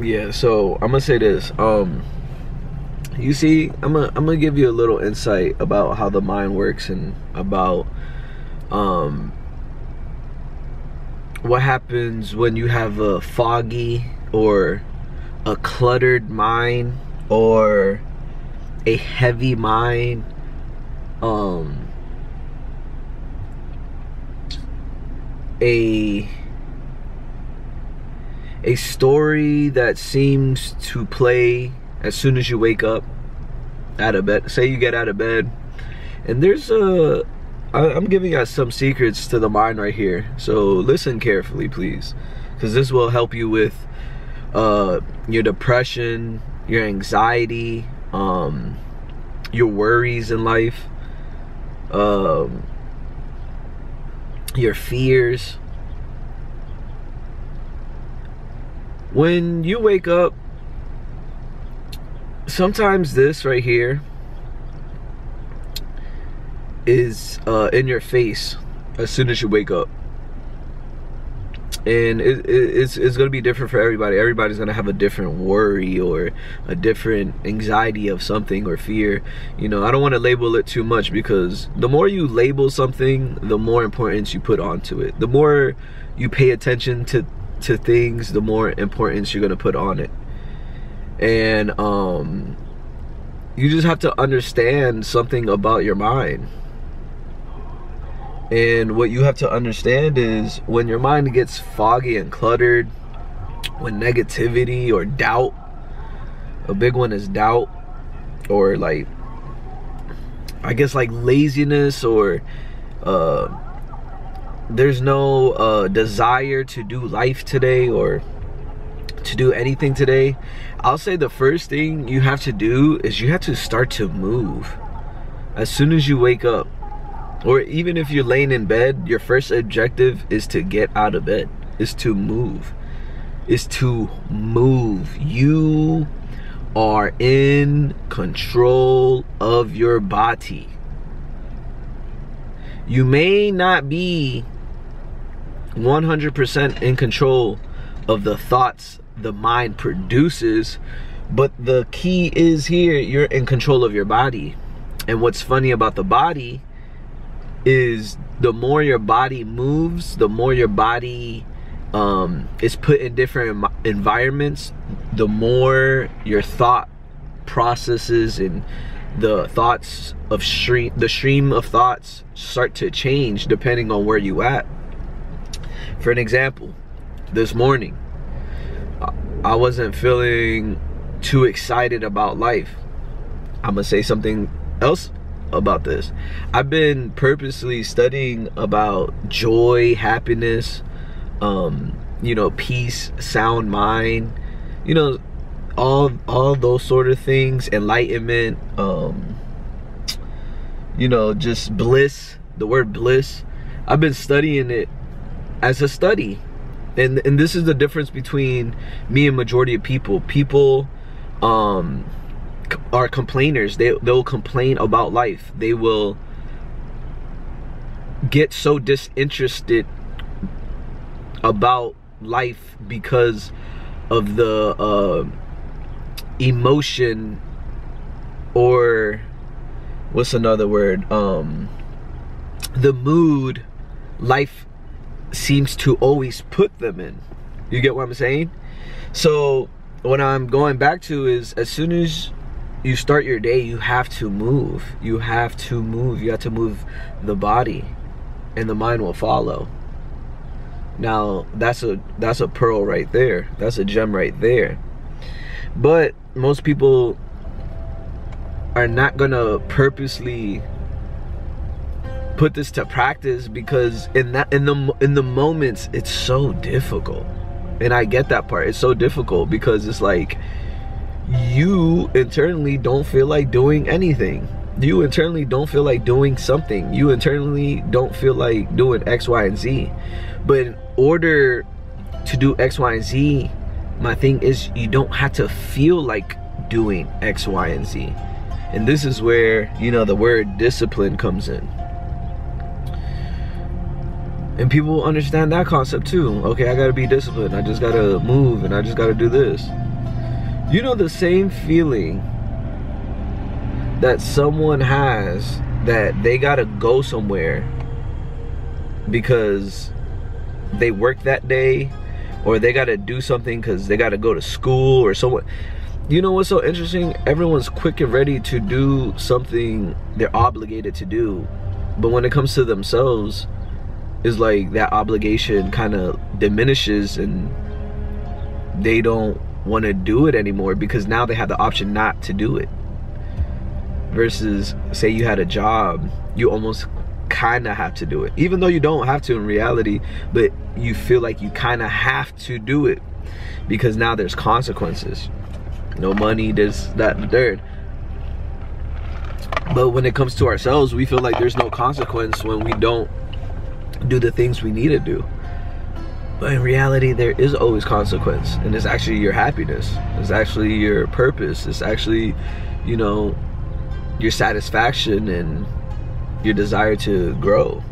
Yeah, so I'm gonna say this. You see, I'm gonna give you a little insight about how the mind works and about what happens when you have a foggy or a cluttered mind or a heavy mind. A story that seems to play as soon as you wake up out of bed. Say you get out of bed, and I'm giving you some secrets to the mind right here. So listen carefully, please, because this will help you with your depression, your anxiety, your worries in life, your fears. When you wake up, sometimes this right here is in your face as soon as you wake up, and it's going to be different for everybody. Everybody's going to have a different worry or a different anxiety of something or fear. You know, I don't want to label it too much, because the more you label something, the more importance you put onto it. The more you pay attention to things, the more importance you're going to put on it. And you just have to understand something about your mind. And what you have to understand is, when your mind gets foggy and cluttered, when negativity or doubt, a big one is doubt, or like, I guess like laziness, or there's no desire to do life today or to do anything today, I'll say the first thing you have to do is you have to start to move. As soon as you wake up, or even if you're laying in bed, your first objective is to get out of bed, is to move. You are in control of your body. You may not be 100% in control of the thoughts the mind produces, but the key is here, you're in control of your body. And what's funny about the body is, the more your body moves, the more your body is put in different environments, the more your thought processes and the thoughts of the stream of thoughts start to change depending on where you at. For an example, this morning I wasn't feeling too excited about life. I'm gonna say something else about this. I've been purposely studying about joy, happiness, you know, peace, sound mind, you know, all those sort of things, enlightenment, you know, just bliss, the word bliss. I've been studying it as a study. And this is the difference between me and majority of people. People are complainers. They'll complain about life. They will get so disinterested about life because of the emotion, or what's another word, the mood life seems to always put them in. You get what I'm saying? So what I'm going back to is, as soon as you start your day, you have to move. You have to move. You have to move the body, and the mind will follow. Now that's a pearl right there. That's a gem right there. But most people are not gonna purposely put this to practice, because in the moments it's so difficult. And I get that part. It's so difficult because it's like, you internally don't feel like doing anything. You internally don't feel like doing something. You internally don't feel like doing X, Y, and Z. But in order to do X, Y, and Z, my thing is, you don't have to feel like doing X, Y, and Z. And this is where, you know, the word discipline comes in. And people understand that concept too. Okay, I gotta be disciplined. I just gotta move, and I just gotta do this. You know, the same feeling that someone has that they gotta go somewhere because they work that day, or they gotta do something because they gotta go to school or someone. You know what's so interesting? Everyone's quick and ready to do something they're obligated to do, but when it comes to themselves, it's like that obligation kind of diminishes and they don't want to do it anymore because now they have the option not to do it. Versus, say you had a job, you almost kind of have to do it, even though you don't have to in reality, but you feel like you kind of have to do it because now there's consequences. No money, this, that, and the third. But when it comes to ourselves, we feel like there's no consequence when we don't do the things we need to do. But in reality, there is always consequence, and it's actually your happiness. It's actually your purpose. It's actually, you know, your satisfaction and your desire to grow.